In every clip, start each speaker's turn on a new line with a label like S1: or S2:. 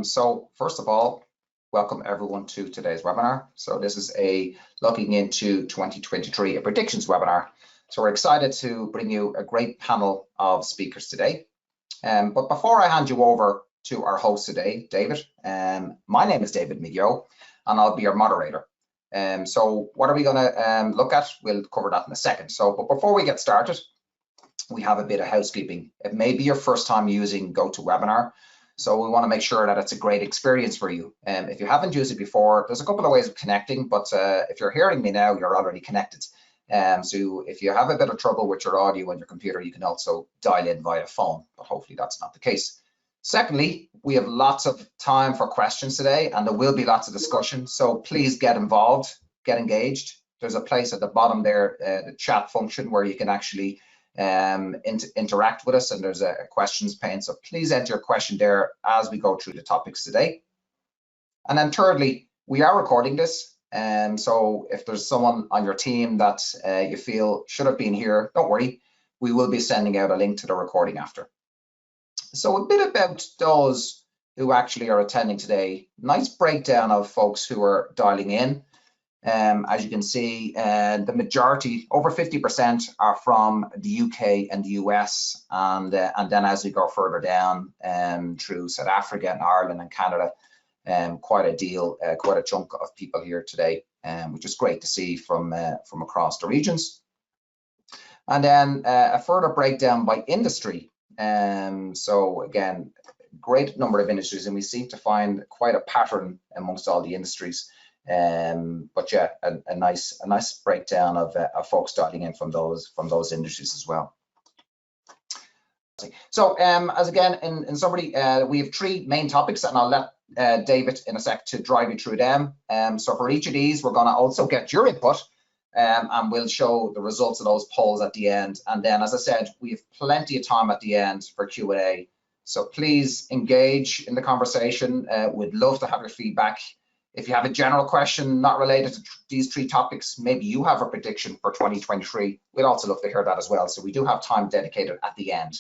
S1: So first of all, welcome everyone to today's webinar. So this is a looking into 2023, a predictions webinar. So we're excited to bring you a great panel of speakers today. But before I hand you over to our host today, David, my name is David Migio, and I'll be your moderator. So what are we going to look at? We'll cover that in a second. But before we get started, we have a bit of housekeeping. It may be your first time using GoToWebinar, so we want to make sure that it's a great experience for you. If you haven't used it before, there's a couple of ways of connecting, but if you're hearing me now, you're already connected. So if you have a bit of trouble with your audio on your computer, you can also dial in via phone, but hopefully that's not the case. Secondly, we have lots of time for questions today, and there will be lots of discussion, so please get involved, get engaged. There's a place at the bottom there, the chat function, where you can actually interact with us, and there's a questions pane, so please enter your question there as we go through the topics today. And then thirdly, we are recording this, so if there's someone on your team that you feel should have been here, don't worry, we will be sending out a link to the recording after. So a bit about those who actually are attending today. Nice breakdown of folks who are dialing in. As you can see, the majority, over 50%, are from the UK and the US, and then as we go further down through South Africa and Ireland and Canada, quite a chunk of people here today, which is great to see from across the regions. And then a further breakdown by industry. So again, great number of industries, and we seem to find quite a pattern amongst all the industries. But yeah, a nice breakdown of folks dialing in from those industries as well. So as again in summary, we have three main topics, and I'll let David in a sec to drive you through them. So for each of these, we're going to also get your input, and we'll show the results of those polls at the end. And then, as I said, we have plenty of time at the end for Q&A. So please engage in the conversation. We'd love to have your feedback. If you have a general question not related to these three topics, maybe you have a prediction for 2023, we'd also love to hear that as well. So we do have time dedicated at the end.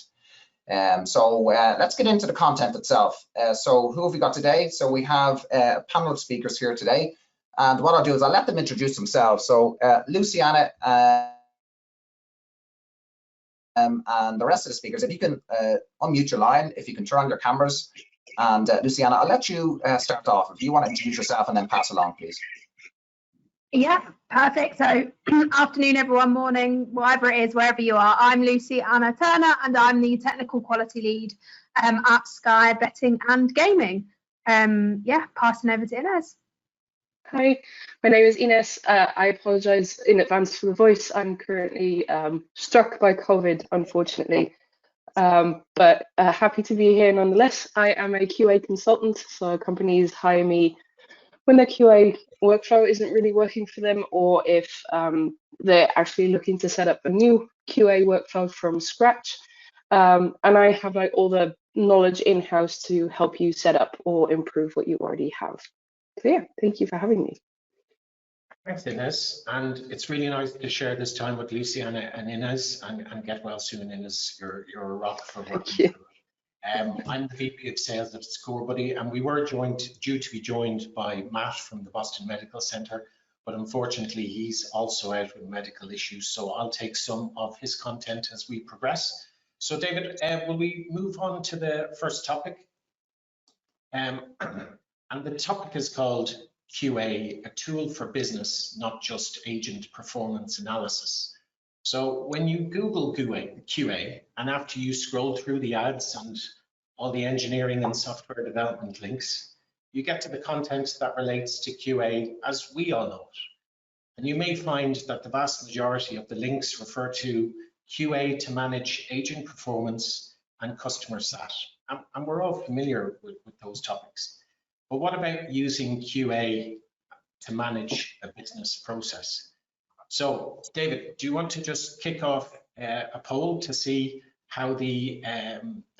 S1: So let's get into the content itself. So who have we got today? So we have a panel of speakers here today. And what I'll do is I'll let them introduce themselves. So Luciana and the rest of the speakers, if you can unmute your line, if you can turn on your cameras. And Luciana, I'll let you start off. If you want to introduce yourself and then pass along, please.
S2: Yeah, perfect. So afternoon, everyone, morning, whatever it is, wherever you are. I'm Luciana Turner, and I'm the technical quality lead at Sky Betting and Gaming. Yeah, passing over to Ines.
S3: Hi, my name is Ines. I apologise in advance for the voice. I'm currently struck by COVID, unfortunately. But happy to be here nonetheless. I am a QA consultant, so companies hire me when their QA workflow isn't really working for them, or if they're actually looking to set up a new QA workflow from scratch. And I have like all the knowledge in-house to help you set up or improve what you already have. So yeah, thank you for having me.
S4: Thanks, Ines, and it's really nice to share this time with Luciana and Ines, and get well soon, Ines. You're a rock for working through it. I'm the VP of Sales at Scorebuddy, and we were due to be joined by Matt from the Boston Medical Center, but unfortunately he's also out with medical issues, so I'll take some of his content as we progress. So David, will we move on to the first topic? And the topic is called QA, a tool for business, not just agent performance analysis. So when you Google QA, and after you scroll through the ads and all the engineering and software development links, you get to the content that relates to QA as we all know it. And you may find that the vast majority of the links refer to QA to manage agent performance and customer sat. And we're all familiar with those topics. But what about using QA to manage a business process? So, David, do you want to just kick off a poll to see how the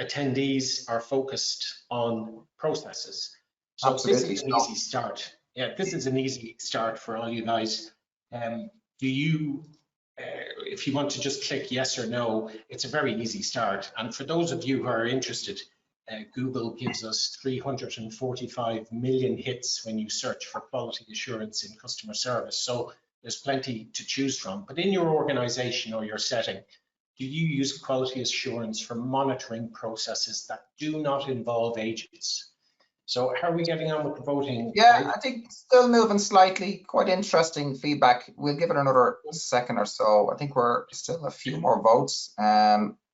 S4: attendees are focused on processes? So Absolutely. This is an easy start. Yeah, this is an easy start for all you guys. Do you, if you want to just click yes or no, it's a very easy start. And for those of you who are interested, Google gives us 345 million hits when you search for quality assurance in customer service. So there's plenty to choose from. But in your organization or your setting, do you use quality assurance for monitoring processes that do not involve agents? So how are we getting on with the voting?
S1: Yeah, I think still moving slightly. Quite interesting feedback. We'll give it another second or so. I think we're still a few more votes.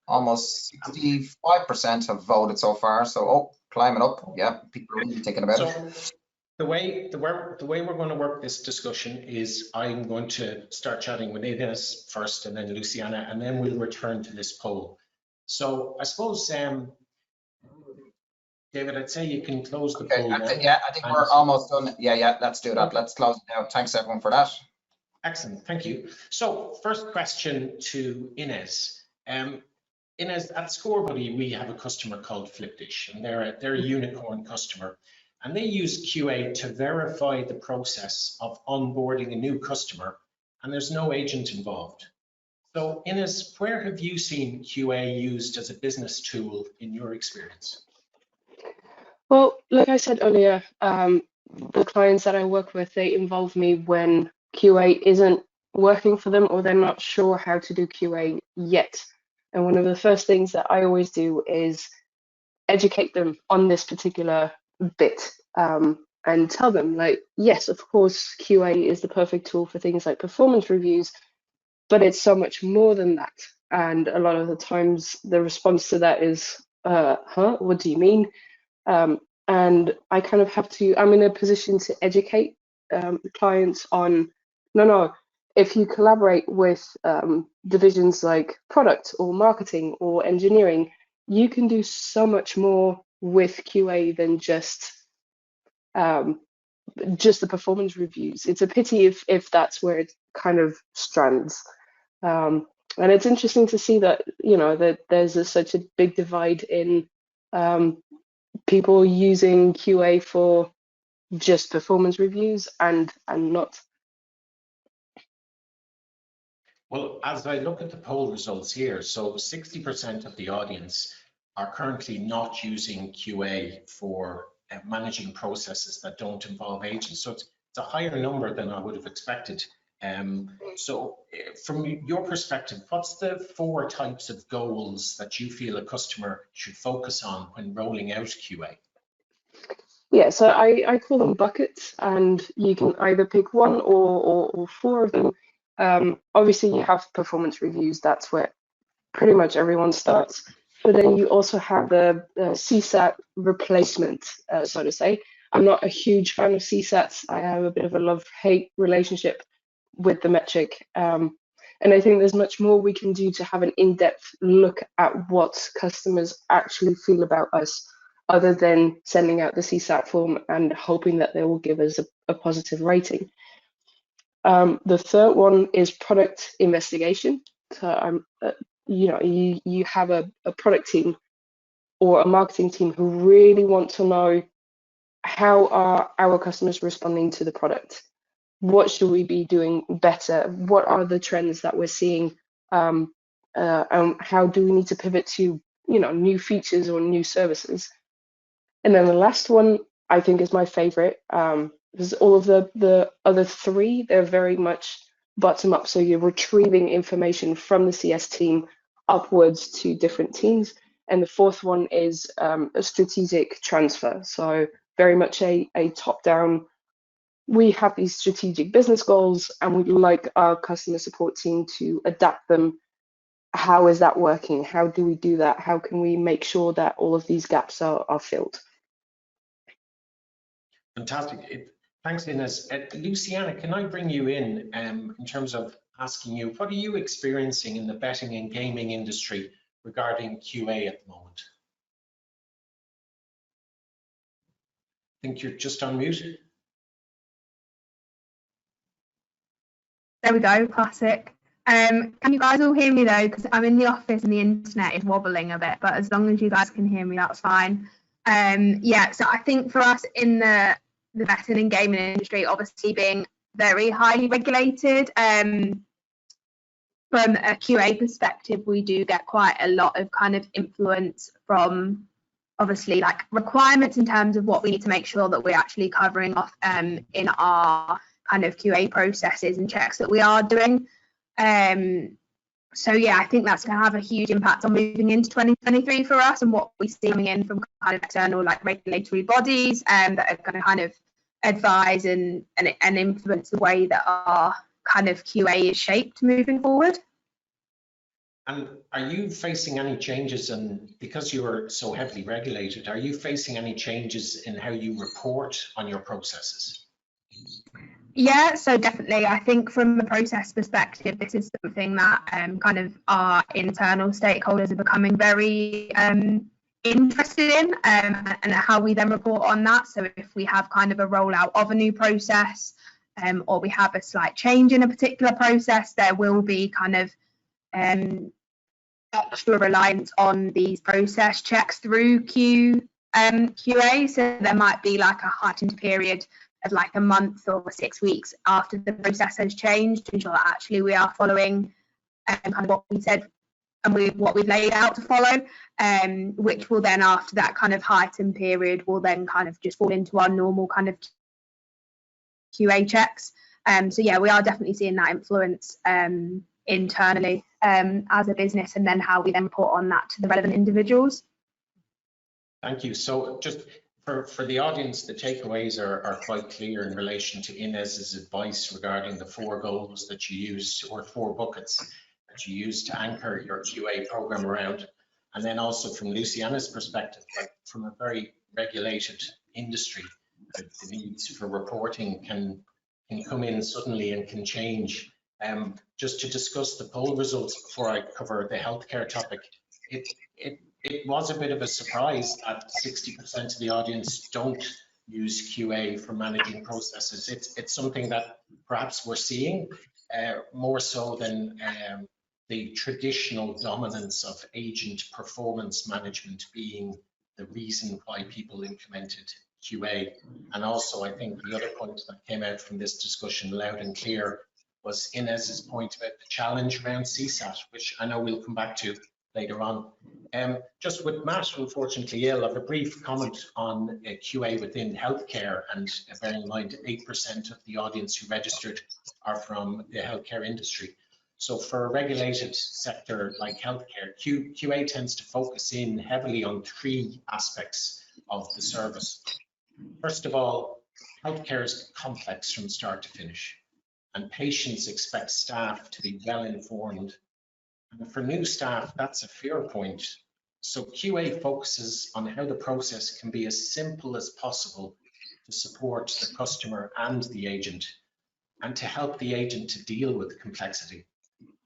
S1: Almost 65% have voted so far. So, climbing up. Yeah, people are really thinking about it.
S4: The way we're going to work this discussion is I'm going to start chatting with Ines first, and then Luciana, and then we'll return to this poll. So I suppose, David, I'd say you can close the poll now.
S1: Yeah, I think we're almost done. Yeah, let's do that. Okay. Let's close it now. Thanks everyone for that.
S4: Excellent, thank you. So first question to Ines. Ines, at Scorebuddy, we have a customer called Flipdish, and they're a unicorn customer. And they use QA to verify the process of onboarding a new customer, and there's no agent involved. So Ines, where have you seen QA used as a business tool in your experience?
S3: Well, like I said earlier, the clients that I work with, they involve me when QA isn't working for them or they're not sure how to do QA yet. And one of the first things that I always do is educate them on this particular bit, and tell them, like, yes, of course, QA is the perfect tool for things like performance reviews, but it's so much more than that. And a lot of the times the response to that is, what do you mean? And I kind of have to, I'm in a position to educate clients on, no, if you collaborate with divisions like product or marketing or engineering, you can do so much more with QA than just the performance reviews. It's a pity if that's where it kind of strands. And it's interesting to see that, that there's such a big divide in people using QA for just performance reviews and not.
S4: Well, as I look at the poll results here, so 60% of the audience are currently not using QA for managing processes that don't involve agents. So it's a higher number than I would have expected. So from your perspective, what's the 4 types of goals that you feel a customer should focus on when rolling out QA?
S3: Yeah, so I call them buckets, and you can either pick 1 or 4 of them. Obviously, you have performance reviews. That's where pretty much everyone starts. But then you also have the CSAT replacement, so to say. I'm not a huge fan of CSATs. I have a bit of a love-hate relationship with the metric. And I think there's much more we can do to have an in-depth look at what customers actually feel about us, other than sending out the CSAT form and hoping that they will give us a positive rating. The third one is product investigation. So you have a product team or a marketing team who really want to know, how are our customers responding to the product? What should we be doing better? What are the trends that we're seeing? And how do we need to pivot to new features or new services? And then the last one, I think, is my favorite, because all of the other 3, they're very much bottom up. So you're retrieving information from the CS team upwards to different teams. And the 4th one is a strategic transfer. So very much a top down. We have these strategic business goals and we'd like our customer support team to adapt them. How is that working? How do we do that? How can we make sure that all of these gaps are filled?
S4: Fantastic. Thanks, Ines. Luciana, can I bring you in terms of asking you, what are you experiencing in the betting and gaming industry regarding QA at the moment? I think you're just on mute.
S2: There we go, classic. Can you guys all hear me though? Because I'm in the office and the internet is wobbling a bit, but as long as you guys can hear me, that's fine. Yeah, so I think for us in the betting and gaming industry, obviously being very highly regulated, from a QA perspective, we do get quite a lot of kind of influence from obviously like requirements in terms of what we need to make sure that we're actually covering off in our kind of QA processes and checks that we are doing. So yeah, I think that's going to have a huge impact on moving into 2023 for us, and what we're seeing in from kind of external like regulatory bodies that are going to kind of advise and influence the way that our kind of QA is shaped moving forward.
S4: And are you facing any changes, and because you are so heavily regulated, are you facing any changes in how you report on your processes?
S2: Yeah, so definitely. I think from a process perspective, this is something that kind of our internal stakeholders are becoming very interested in, and how we then report on that. So if we have kind of a rollout of a new process, or we have a slight change in a particular process, there will be kind of extra reliance on these process checks through QA. So there might be like a heightened period of like a month or 6 weeks after the process has changed to ensure that actually we are following kind of what we said and what we've laid out to follow, which will then, after that kind of heightened period, will then kind of just fall into our normal kind of QA checks. So yeah, we are definitely seeing that influence internally as a business, and then how we then report on that to the relevant individuals.
S4: Thank you. So just for the audience, the takeaways are quite clear in relation to Inez's advice regarding the 4 goals that you use, or 4 buckets that you use to anchor your QA program around. And then also from Luciana's perspective, like from a very regulated industry, the needs for reporting can come in suddenly and can change. Just to discuss the poll results before I cover the healthcare topic, it was a bit of a surprise that 60% of the audience don't use QA for managing processes. It's something that perhaps we're seeing more so than the traditional dominance of agent performance management being the reason why people implemented QA. And also, I think the other point that came out from this discussion loud and clear was Inez's point about the challenge around CSAT, which I know we'll come back to later on. Just with Matt, unfortunately ill, I have a brief comment on QA within healthcare, and bearing in mind 8% of the audience who registered are from the healthcare industry. So for a regulated sector like healthcare, QA tends to focus in heavily on 3 aspects of the service. First of all, healthcare is complex from start to finish, and patients expect staff to be well informed. And for new staff, that's a fear point. So QA focuses on how the process can be as simple as possible to support the customer and the agent, and to help the agent to deal with complexity.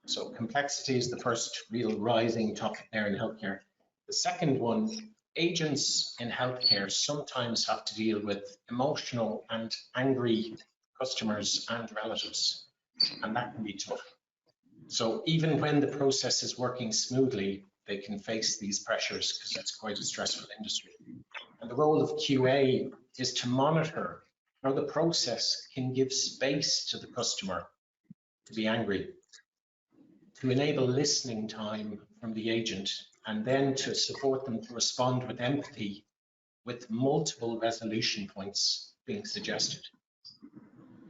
S4: So complexity is the first real rising topic there in healthcare. The second one, agents in healthcare sometimes have to deal with emotional and angry customers and relatives, and that can be tough. So even when the process is working smoothly, they can face these pressures because it's quite a stressful industry. And the role of QA is to monitor how the process can give space to the customer to be angry, to enable listening time from the agent, and then to support them to respond with empathy, with multiple resolution points being suggested.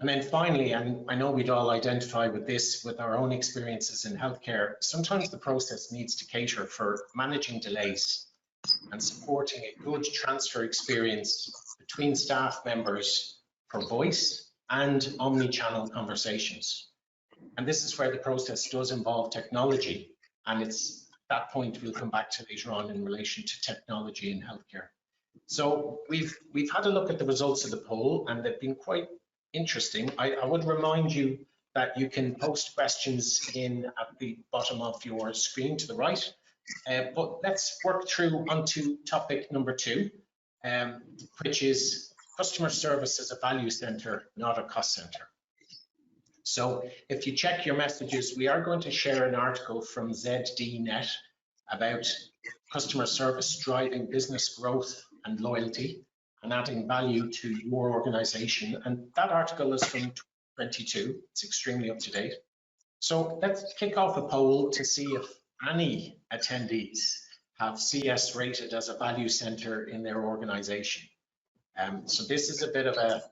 S4: And then finally, and I know we'd all identify with this with our own experiences in healthcare, sometimes the process needs to cater for managing delays and supporting a good transfer experience between staff members for voice and omni-channel conversations. And this is where the process does involve technology, and it's that point we'll come back to later on in relation to technology in healthcare. So we've had a look at the results of the poll, and they've been quite interesting. I would remind you that you can post questions in at the bottom of your screen to the right, but let's work through onto topic number 2, which is customer service as a value center, not a cost center. So if you check your messages, we are going to share an article from ZDNet about customer service driving business growth and loyalty and adding value to your organization. And that article is from 2022. It's extremely up to date. So let's kick off a poll to see if any attendees have CS rated as a value center in their organization? So this is a bit of a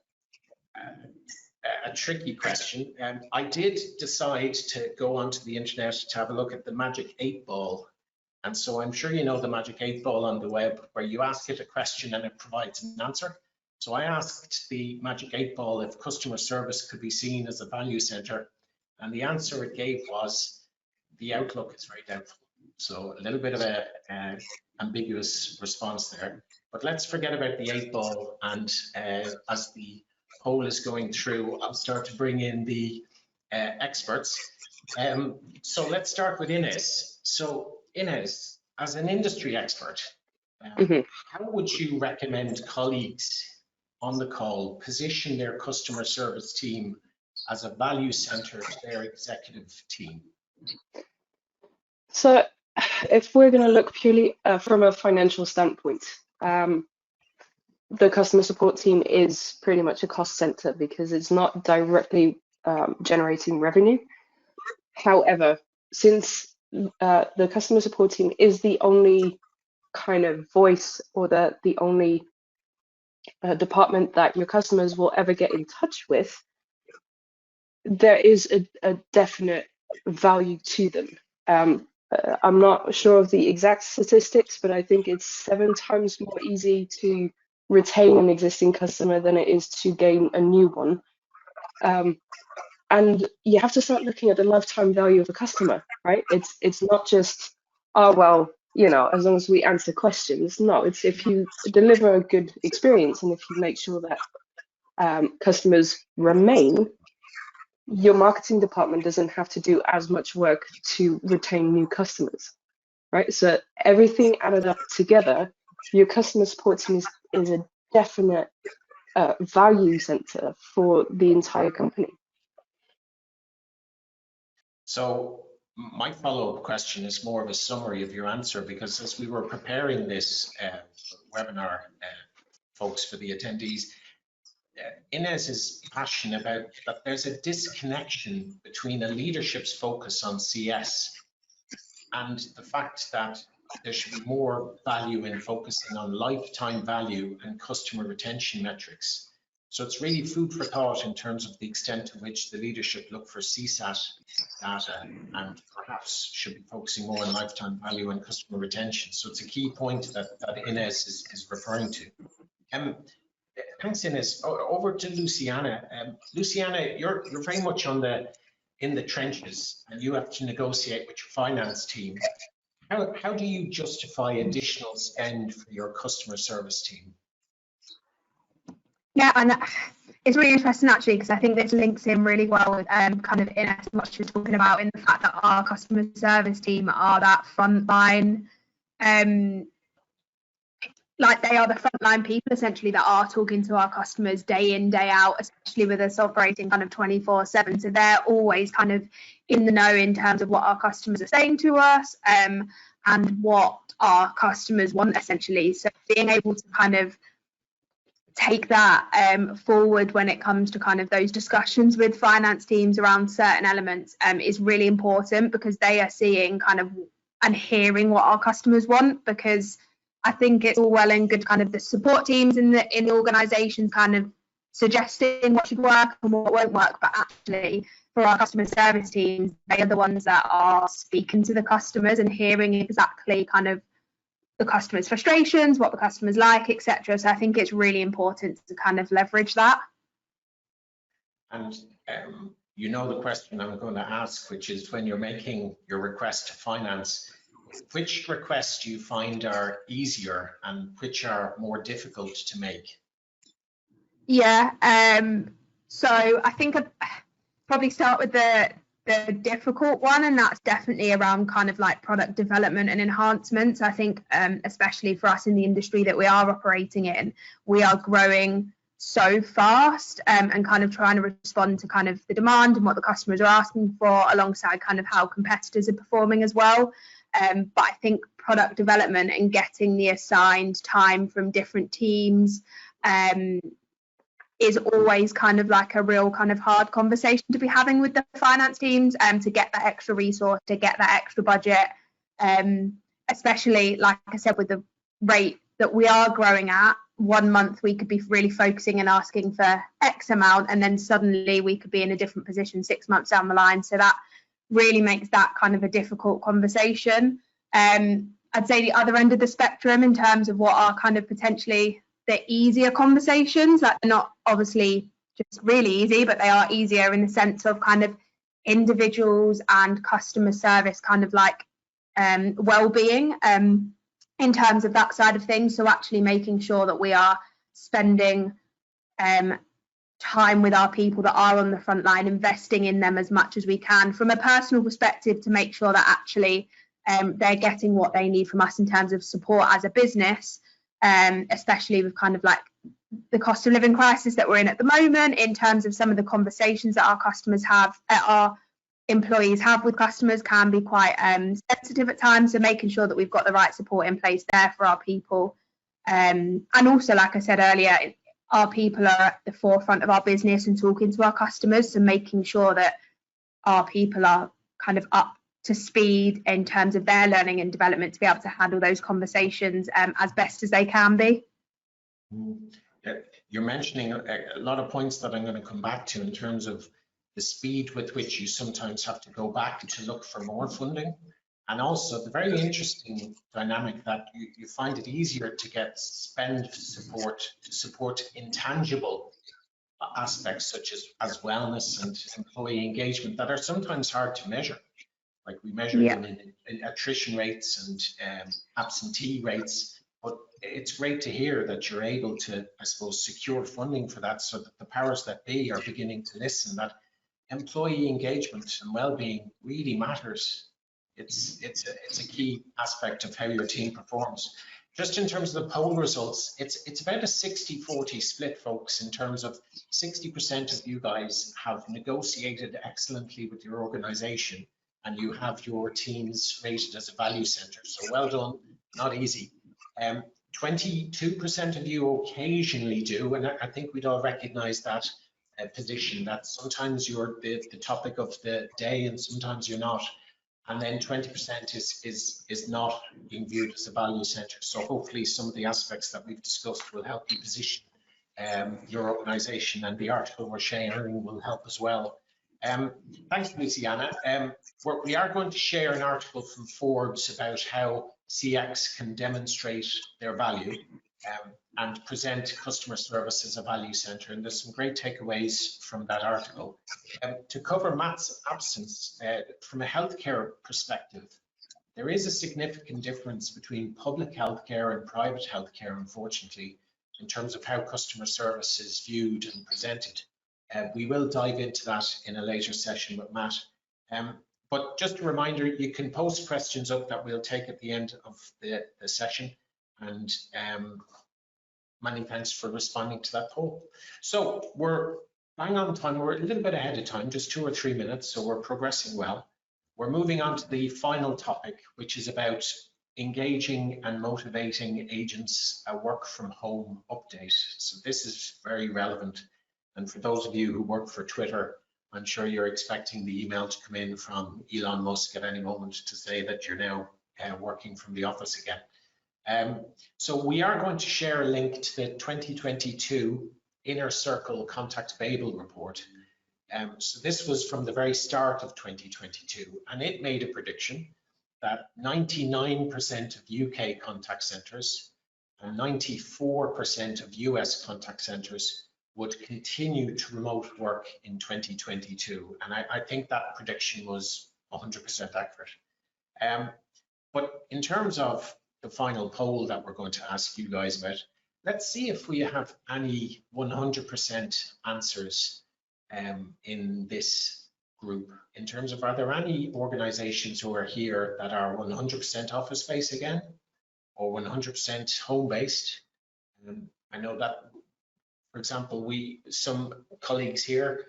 S4: tricky question. I did decide to go onto the internet to have a look at the Magic 8 Ball. And so I'm sure you know the Magic 8 Ball on the web, where you ask it a question and it provides an answer. So I asked the Magic 8 Ball if customer service could be seen as a value center. And the answer it gave was the outlook is very doubtful. So a little bit of a ambiguous response there. But let's forget about the 8 Ball. And as the poll is going through, I'll start to bring in the experts. So let's start with Ines. So Ines, as an industry expert, how would you recommend colleagues on the call position their customer service team as a value center to their executive team?
S3: So if we're going to look purely from a financial standpoint, the customer support team is pretty much a cost center because it's not directly generating revenue. However, since the customer support team is the only kind of voice or the only department that your customers will ever get in touch with, there is a definite value to them. I'm not sure of the exact statistics, but I think it's 7 times more easy to retain an existing customer than it is to gain a new one. And you have to start looking at the lifetime value of a customer, right? It's not just, oh, well, you know, as long as we answer questions. No, it's if you deliver a good experience and if you make sure that customers remain, your marketing department doesn't have to do as much work to retain new customers, right? So everything added up together, your customer support team is a definite value center for the entire company.
S4: So my follow-up question is more of a summary of your answer, because as we were preparing this webinar, folks, for the attendees, Ines is passionate about that there's a disconnection between a leadership's focus on CS and the fact that there should be more value in focusing on lifetime value and customer retention metrics. So it's really food for thought in terms of the extent to which the leadership look for CSAT data and perhaps should be focusing more on lifetime value and customer retention. So it's a key point that Ines is referring to. Thanks, Ines. Over to Luciana. Luciana, you're very much in the trenches, and you have to negotiate with your finance team. How do you justify additional spend for your customer service team?
S2: Yeah, and it's really interesting actually, because I think this links in really well with kind of Ines, what she was talking about, in the fact that our customer service team are that frontline, like they are the frontline people essentially that are talking to our customers day in, day out, especially with us operating kind of 24/7. So they're always kind of in the know in terms of what our customers are saying to us and what our customers want essentially. So being able to kind of take that forward when it comes to kind of those discussions with finance teams around certain elements is really important, because they are seeing kind of and hearing what our customers want. Because I think it's all well and good kind of the support teams in the organizations kind of suggesting what should work and what won't work, but actually for our customer service teams, they are the ones that are speaking to the customers and hearing exactly kind of the customers' frustrations, what the customers like, etc. So I think it's really important to kind of leverage that.
S4: And you know the question I'm going to ask, which is, when you're making your request to finance, which requests do you find are easier and which are more difficult to make?
S2: Yeah, so I think I'd probably start with the difficult one, and that's definitely around kind of like product development and enhancements. I think especially for us in the industry that we are operating in, we are growing so fast and kind of trying to respond to kind of the demand and what the customers are asking for, alongside kind of how competitors are performing as well. But I think product development and getting the assigned time from different teams is always kind of like a real kind of hard conversation to be having with the finance teams to get that extra resource, to get that extra budget. And especially, like I said, with the rate that we are growing at, 1 month we could be really focusing and asking for X amount, and then suddenly we could be in a different position 6 months down the line. So that really makes that kind of a difficult conversation. I'd say the other end of the spectrum in terms of what are kind of potentially the easier conversations, like they're not obviously just really easy, but they are easier in the sense of kind of individuals and customer service, kind of like well-being in terms of that side of things. So actually making sure that we are spending time with our people that are on the front line, investing in them as much as we can from a personal perspective, to make sure that actually they're getting what they need from us in terms of support as a business, especially with kind of like the cost of living crisis that we're in at the moment, in terms of some of the conversations that our customers have, our employees have with customers, can be quite sensitive at times. So making sure that we've got the right support in place there for our people. And also, like I said earlier, our people are at the forefront of our business and talking to our customers. So making sure that our people are kind of up to speed in terms of their learning and development to be able to handle those conversations as best as they can be.
S4: You're mentioning a lot of points that I'm going to come back to in terms of the speed with which you sometimes have to go back to look for more funding, and also the very interesting dynamic that you find it easier to get spend support to support intangible aspects such as wellness and employee engagement that are sometimes hard to measure. Like we measure them in attrition rates and absentee rates, but it's great to hear that you're able to, I suppose, secure funding for that, so that the powers that be are beginning to listen, that employee engagement and well-being really matters. It's a key aspect of how your team performs. Just in terms of the poll results, it's about a 60-40 split, folks, in terms of 60% of you guys have negotiated excellently with your organization, and you have your teams rated as a value center. So well done, not easy. 22% of you occasionally do, and I think we'd all recognize that position, that sometimes you're the topic of the day and sometimes you're not. And then 20% is not being viewed as a value center. So hopefully some of the aspects that we've discussed will help you position your organization, and the article we're sharing will help as well. Thanks, Luciana. We are going to share an article from Forbes about how CX can demonstrate their value and present customer service as a value center. And there's some great takeaways from that article. To cover Matt's absence, from a healthcare perspective, there is a significant difference between public healthcare and private healthcare, unfortunately, in terms of how customer service is viewed and presented. We will dive into that in a later session with Matt. But just a reminder, you can post questions up that we'll take at the end of the session. And many thanks for responding to that poll. So we're bang on time. We're a little bit ahead of time, just 2 or 3 minutes, so we're progressing well. We're moving on to the final topic, which is about engaging and motivating agents, a work from home update. So this is very relevant. And for those of you who work for Twitter, I'm sure you're expecting the email to come in from Elon Musk at any moment to say that you're now working from the office again. So we are going to share a link to the 2022 Inner Circle Contact Babel report. So this was from the very start of 2022, and it made a prediction that 99% of UK contact centres and 94% of US contact centres would continue to remote work in 2022. And I think that prediction was 100% accurate. But in terms of the final poll that we're going to ask you guys about, let's see if we have any 100% answers in this group. In terms of, are there any organizations who are here that are 100% office space again, or 100% home based? I know that, for example, some colleagues here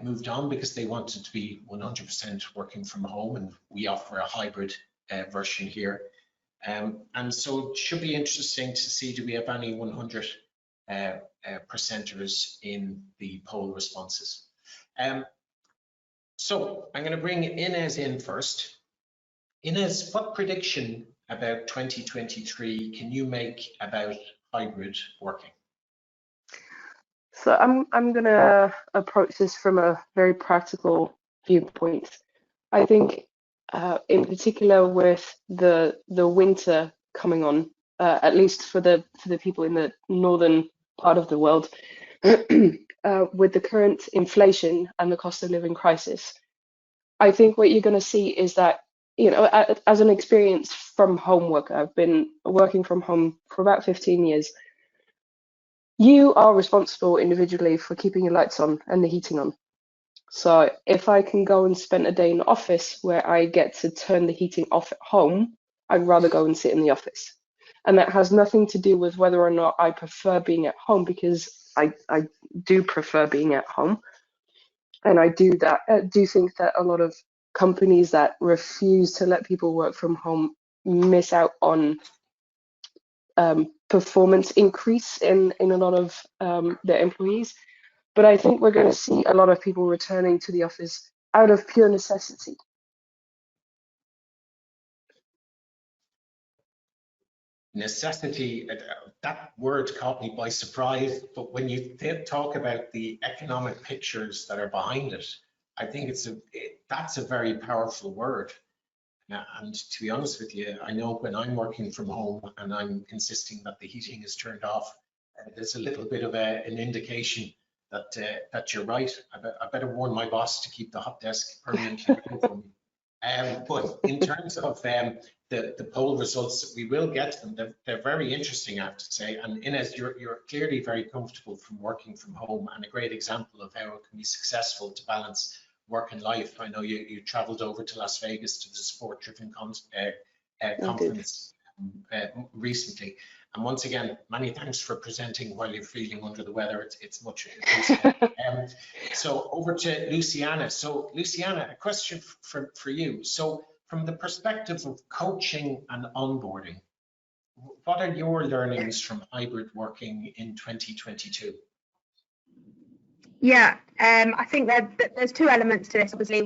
S4: moved on because they wanted to be 100% working from home, and we offer a hybrid version here. And so it should be interesting to see, do we have any 100 percenters in the poll responses? So I'm going to bring Inez in first. Inez, what prediction about 2023 can you make about hybrid working?
S3: So I'm gonna approach this from a very practical viewpoint. I think, in particular, with the winter coming on, at least for the people in the northern part of the world, with the current inflation and the cost of living crisis, I think what you're going to see is that, as an experience from home worker, I've been working from home for about 15 years. You are responsible individually for keeping your lights on and the heating on. So if I can go and spend a day in the office where I get to turn the heating off at home, I'd rather go and sit in the office. And that has nothing to do with whether or not I prefer being at home, because I do prefer being at home. And I do think that a lot of companies that refuse to let people work from home miss out on performance increase in a lot of their employees. But I think we're going to see a lot of people returning to the office out of pure necessity.
S4: Necessity, that word caught me by surprise, but when you talk about the economic pictures that are behind it, I think that's a very powerful word. And to be honest with you, I know when I'm working from home and I'm insisting that the heating is turned off, there's a little bit of an indication that you're right. I better warn my boss to keep the hot desk permanently open for me. But in terms of the poll results, we will get to them. They're very interesting, I have to say. And Inez, you're clearly very comfortable from working from home, and a great example of how it can be successful to balance work and life. I know you traveled over to Las Vegas to the sport-driven conference recently. And once again, many thanks for presenting while you're feeling under the weather. It's much appreciated. So over to Luciana. So Luciana, a question for you. So from the perspective of coaching and onboarding, what are your learnings from hybrid working in 2022?
S2: Yeah, I think there's two elements to this. Obviously,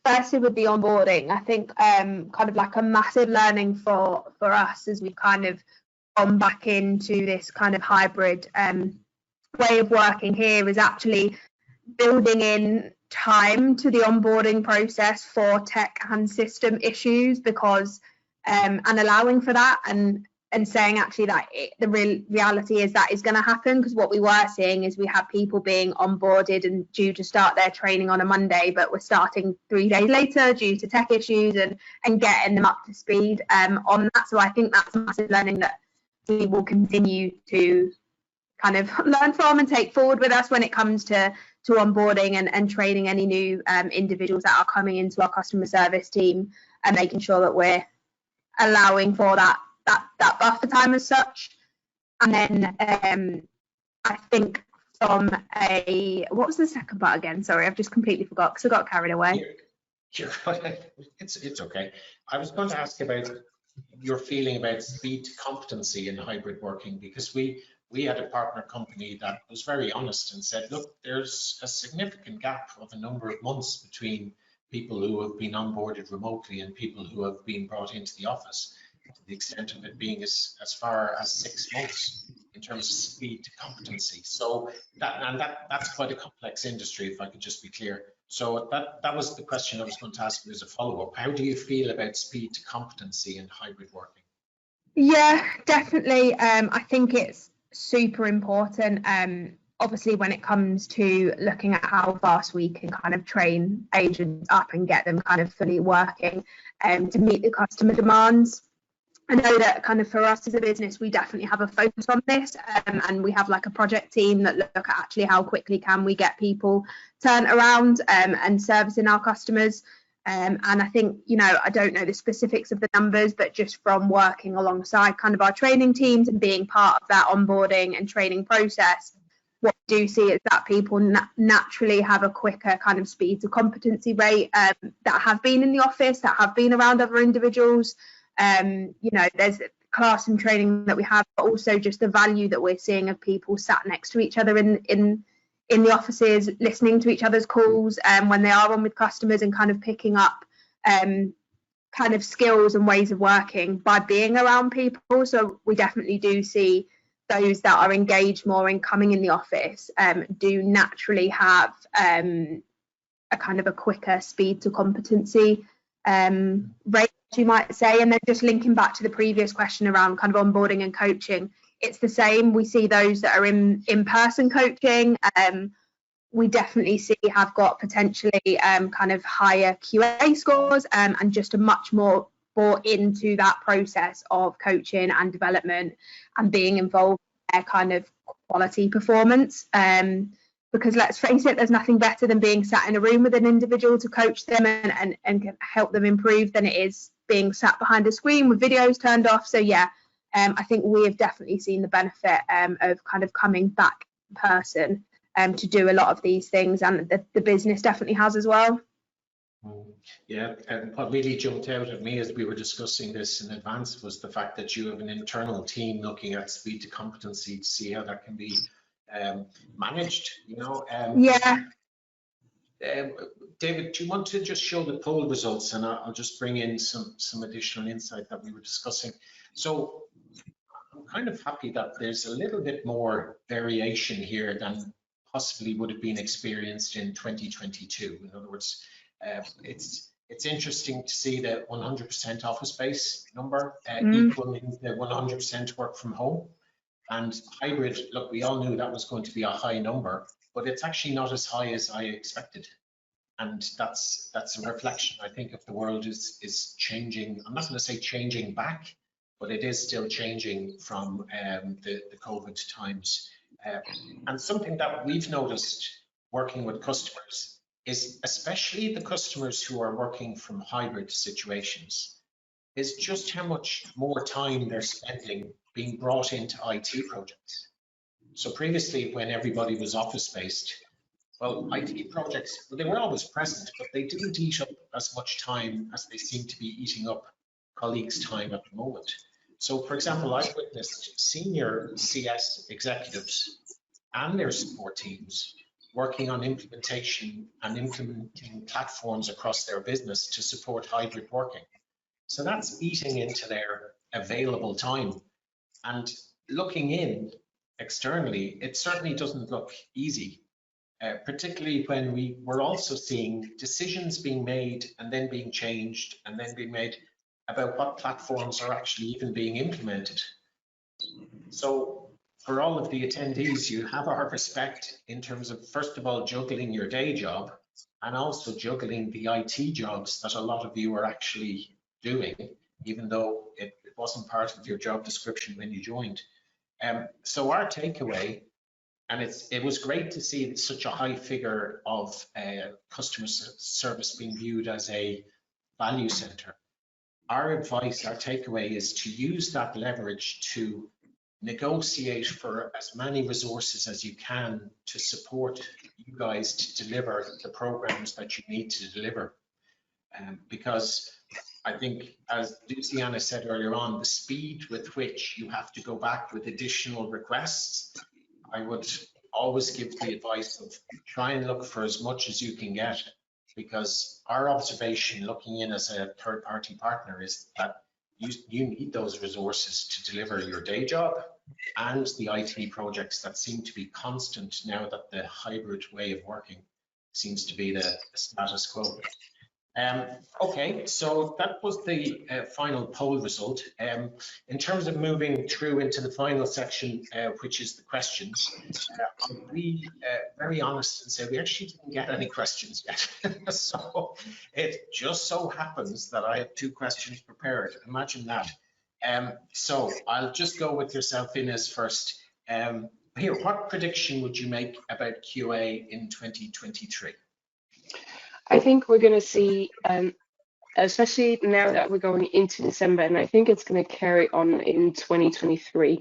S2: firstly with the onboarding, I think kind of like a massive learning for us as we've kind of gone back into this kind of hybrid way of working here is actually building in time to the onboarding process for tech and system issues, because and allowing for that and saying actually that the reality is that is going to happen, because what we were seeing is we have people being onboarded and due to start their training on a Monday, but we're starting 3 days later due to tech issues and getting them up to speed on that. So I think that's a massive learning that we will continue to kind of learn from and take forward with us when it comes to onboarding and training any new individuals that are coming into our customer service team, and making sure that we're allowing for that buffer time as such. And then I think from what was the second part again? Sorry, I've just completely forgot because I got carried away.
S4: It's okay. I was going to ask about your feeling about speed to competency in hybrid working, because we had a partner company that was very honest and said, look, there's a significant gap of a number of months between people who have been onboarded remotely and people who have been brought into the office, to the extent of it being as far as 6 months in terms of speed to competency. So that's quite a complex industry, if I could just be clear. So that was the question I was going to ask you as a follow-up. How do you feel about speed to competency in hybrid working?
S2: Yeah, definitely. I think it's super important. Obviously, when it comes to looking at how fast we can kind of train agents up and get them kind of fully working to meet the customer demands. I know that kind of for us as a business, we definitely have a focus on this, and we have like a project team that look at actually how quickly can we get people turned around and servicing our customers. And I think, I don't know the specifics of the numbers, but just from working alongside kind of our training teams and being part of that onboarding and training process, what we do see is that people naturally have a quicker kind of speed to competency rate that have been in the office, that have been around other individuals. There's classroom training that we have, but also just the value that we're seeing of people sat next to each other in the offices, listening to each other's calls when they are on with customers, and kind of picking up kind of skills and ways of working by being around people. So we definitely do see those that are engaged more in coming in the office do naturally have a kind of a quicker speed to competency rate, you might say. And then just linking back to the previous question around kind of onboarding and coaching, it's the same. We see those that are in-person coaching, we definitely see have got potentially kind of higher QA scores and just a much more bought into that process of coaching and development and being involved in their kind of quality performance. Because let's face it, there's nothing better than being sat in a room with an individual to coach them and help them improve than it is being sat behind a screen with videos turned off. So yeah, I think we have definitely seen the benefit of kind of coming back in person to do a lot of these things, and the business definitely has as well.
S4: Yeah, and what really jumped out at me as we were discussing this in advance was the fact that you have an internal team looking at speed to competency to see how that can be managed, you know.
S2: Yeah.
S4: David, do you want to just show the poll results, and I'll just bring in some additional insight that we were discussing. So I'm kind of happy that there's a little bit more variation here than possibly would have been experienced in 2022. In other words, it's interesting to see the 100% office space number equaling the 100% work from home. And hybrid, look, we all knew that was going to be a high number, but it's actually not as high as I expected. And that's a reflection, I think, of the world is changing. I'm not going to say changing back, but it is still changing from the COVID times. And something that we've noticed working with customers is, especially the customers who are working from hybrid situations, is just how much more time they're spending being brought into IT projects. So previously, when everybody was office-based, well, IT projects, well, they were always present, but they didn't eat up as much time as they seem to be eating up colleagues' time at the moment. So, for example, I've witnessed senior CS executives and their support teams working on implementation and implementing platforms across their business to support hybrid working. So that's eating into their available time. And looking in externally, it certainly doesn't look easy, particularly when we're also seeing decisions being made and then being changed and then being made about what platforms are actually even being implemented. So for all of the attendees, you have our respect in terms of, first of all, juggling your day job and also juggling the IT jobs that a lot of you are actually doing, even though it wasn't part of your job description when you joined. So our takeaway, and it was great to see such a high figure of customer service being viewed as a value center. Our advice, our takeaway is to use that leverage to negotiate for as many resources as you can to support you guys to deliver the programs that you need to deliver. Because I think, as Luciana said earlier on, the speed with which you have to go back with additional requests, I would always give the advice of try and look for as much as you can get, because our observation looking in as a third-party partner is that you need those resources to deliver your day job and the IT projects that seem to be constant now that the hybrid way of working seems to be the status quo. Okay, so that was the final poll result. In terms of moving through into the final section, which is the questions, I'll be very honest and say we actually didn't get any questions yet. So it just so happens that I have 2 questions prepared. Imagine that. So I'll just go with yourself, Inez, first. Here, what prediction would you make about QA in 2023?
S3: I think we're going to see, especially now that we're going into December, and I think it's going to carry on in 2023,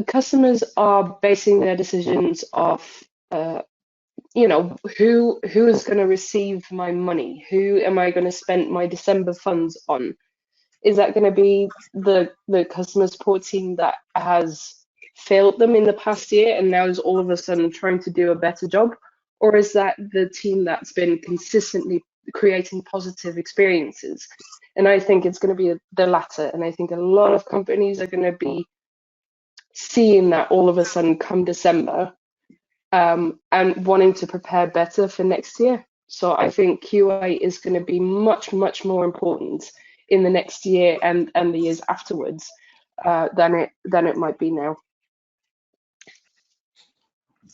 S3: customers are basing their decisions off, you know, who is going to receive my money? Who am I going to spend my December funds on? Is that going to be the customer support team that has failed them in the past year and now is all of a sudden trying to do a better job? Or is that the team that's been consistently creating positive experiences. And I think it's going to be the latter. And I think a lot of companies are going to be seeing that all of a sudden come December, and wanting to prepare better for next year. So I think QA is going to be much, much more important in the next year and the years afterwards than it might be now.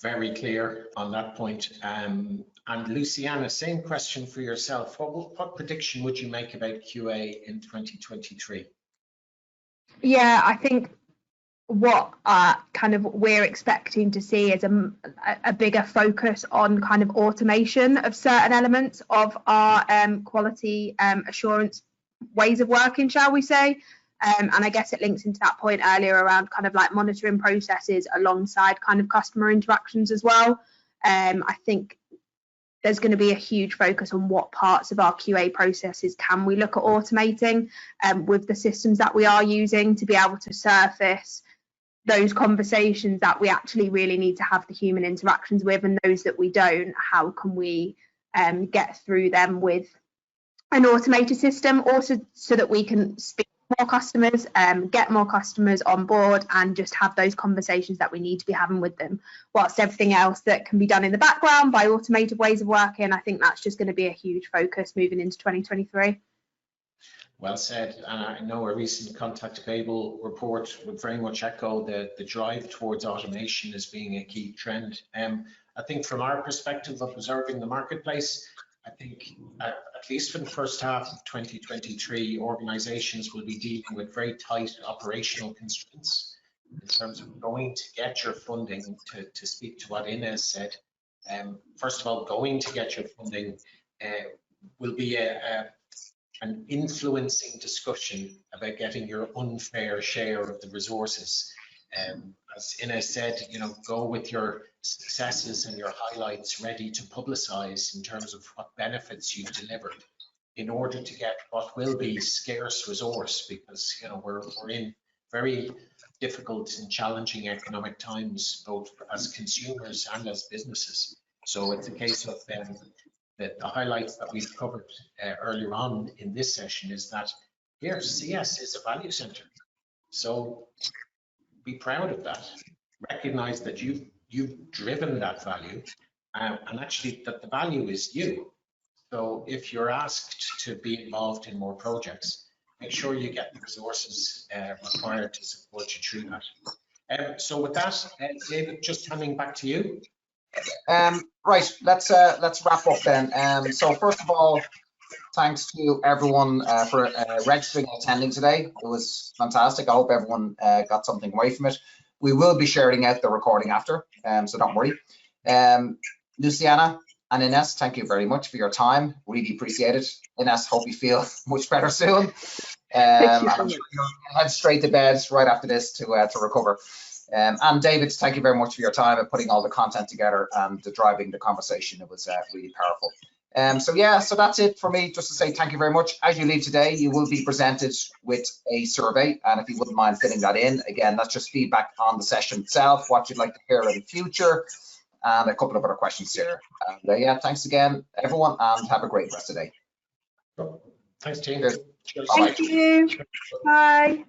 S4: Very clear on that point. And Luciana, same question for yourself. What prediction would you make about QA in 2023?
S2: Yeah, I think what kind of we're expecting to see is a bigger focus on kind of automation of certain elements of our quality assurance ways of working, shall we say. And I guess it links into that point earlier around kind of like monitoring processes alongside kind of customer interactions as well. I think there's going to be a huge focus on what parts of our QA processes can we look at automating with the systems that we are using to be able to surface those conversations that we actually really need to have the human interactions with, and those that we don't, how can we get through them with an automated system, also so that we can speak to more customers, get more customers on board, and just have those conversations that we need to be having with them, whilst everything else that can be done in the background by automated ways of working. I think that's just going to be a huge focus moving into 2023.
S4: Well said. And I know a recent Contact Babel report would very much echo the drive towards automation as being a key trend. I think from our perspective of observing the marketplace, I think at least for the first half of 2023, organizations will be dealing with very tight operational constraints in terms of going to get your funding. To speak to what Inez said, first of all, going to get your funding will be an influencing discussion about getting your unfair share of the resources. As Inez said, go with your successes and your highlights ready to publicize in terms of what benefits you've delivered in order to get what will be scarce resource, because we're in very difficult and challenging economic times, both as consumers and as businesses. So it's a case of that the highlights that we've covered earlier on in this session is that here CS is a value center. So be proud of that. Recognize that you've driven that value, and actually that the value is you. So if you're asked to be involved in more projects, make sure you get the resources required to support you through that. So with that, David, just handing back to you.
S1: Right, let's wrap up then. So first of all, thanks to everyone for registering and attending today. It was fantastic. I hope everyone got something away from it. We will be sharing out the recording after, so don't worry. Luciana and Ines, thank you very much for your time. Really appreciate it. Ines, hope you feel much better soon. And I'm sure you'll head straight to bed right after this to recover. And David, thank you very much for your time and putting all the content together and driving the conversation. It was really powerful. So yeah, so that's it for me. Just to say thank you very much. As you leave today, you will be presented with a survey, and if you wouldn't mind filling that in, again, that's just feedback on the session itself, what you'd like to hear in the future, and a couple of other questions here. And yeah, thanks again, everyone, and have a great rest of the day.
S4: Thanks, team.
S1: Cheers.
S2: Thank you. Bye.